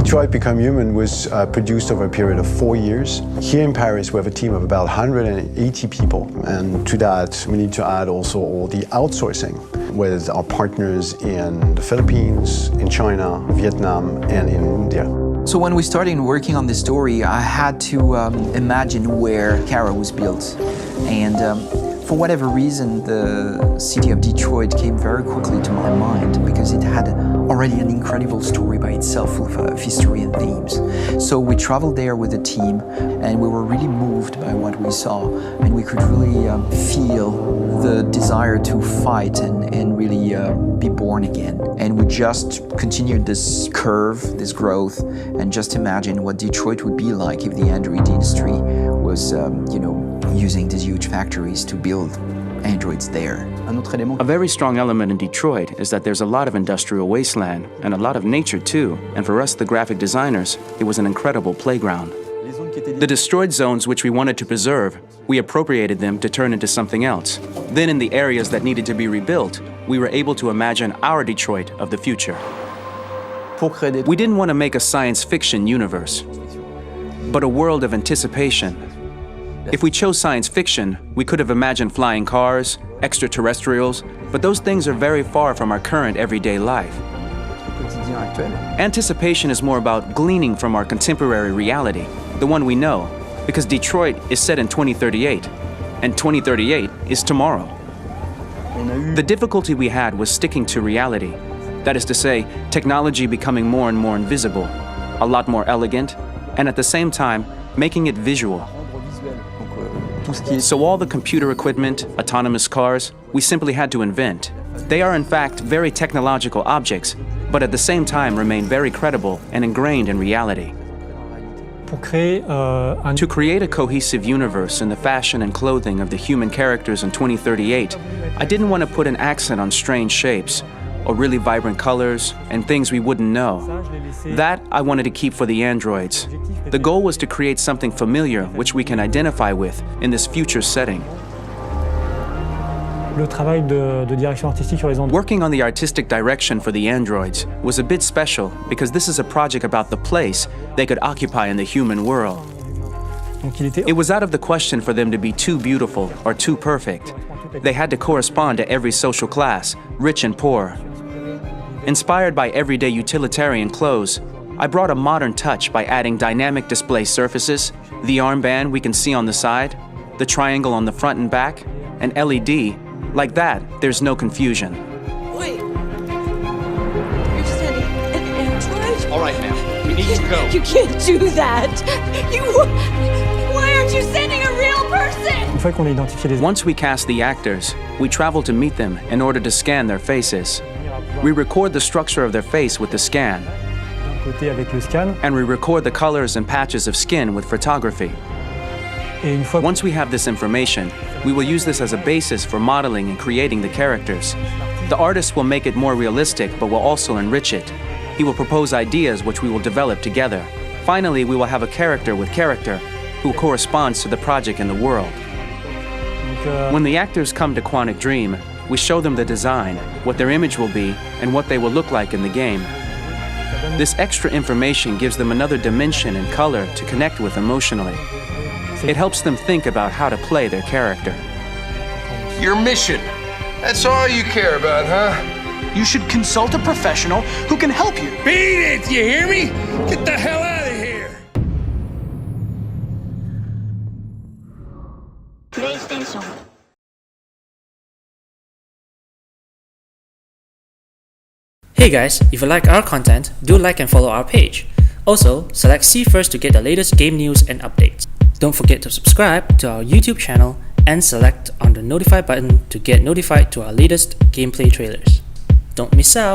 Detroit Become Human was produced over a period of 4 years. Here in Paris, we have a team of about 180 people, and to that, we need to add also all the outsourcing with our partners in the Philippines, in China, Vietnam, and in India. So when we started working on this story, I had to imagine where Kara was built. And for whatever reason, the city of Detroit came very quickly to my mind because it had already an incredible story by itself full of history and themes. So we traveled there with the team and we were really moved by what we saw, and we could really feel the desire to fight and really be born again. And we just continued this curve, this growth, and just imagine what Detroit would be like if the Android industry was, using these huge factories to build androids there. A very strong element in Detroit is that there's a lot of industrial wasteland and a lot of nature too, and for us, the graphic designers, it was an incredible playground. The destroyed zones which we wanted to preserve, we appropriated them to turn into something else. Then in the areas that needed to be rebuilt, we were able to imagine our Detroit of the future. We didn't want to make a science fiction universe, but a world of anticipation. If we chose science fiction, we could have imagined flying cars, extraterrestrials, but those things are very far from our current everyday life. Anticipation is more about gleaning from our contemporary reality, the one we know, because Detroit is set in 2038, and 2038 is tomorrow. The difficulty we had was sticking to reality. That is to say, technology becoming more and more invisible, a lot more elegant, and at the same time, making it visual. So all the computer equipment, autonomous cars, we simply had to invent. They are in fact very technological objects, but at the same time remain very credible and ingrained in reality. To create a cohesive universe in the fashion and clothing of the human characters in 2038, I didn't want to put an accent on strange shapes, or really vibrant colors, and things we wouldn't know. That I wanted to keep for the androids. The goal was to create something familiar which we can identify with in this future setting. Working on the artistic direction for the androids was a bit special because this is a project about the place they could occupy in the human world. It was out of the question for them to be too beautiful or too perfect. They had to correspond to every social class, rich and poor. Inspired by everyday utilitarian clothes, I brought a modern touch by adding dynamic display surfaces, the armband we can see on the side, the triangle on the front and back, and LED. Like that, there's no confusion. Wait. You're sending an android? All right, ma'am. We need to go. You can't do that. Why aren't you sending a real person? Once we cast the actors, we travel to meet them in order to scan their faces. We record the structure of their face with the scan, and we record the colors and patches of skin with photography. Once we have this information, we will use this as a basis for modeling and creating the characters. The artist will make it more realistic, but will also enrich it. He will propose ideas which we will develop together. Finally, we will have a character with character who corresponds to the project in the world. When the actors come to Quantic Dream, we show them the design, what their image will be, and what they will look like in the game. This extra information gives them another dimension and color to connect with emotionally. It helps them think about how to play their character. Your mission. That's all you care about, huh? You should consult a professional who can help you. Beat it, you hear me? Get the hell out of here! PlayStation. Hey guys, if you like our content, do like and follow our page. Also, select See First to get the latest game news and updates. Don't forget to subscribe to our YouTube channel and select on the notify button to get notified to our latest gameplay trailers. Don't miss out!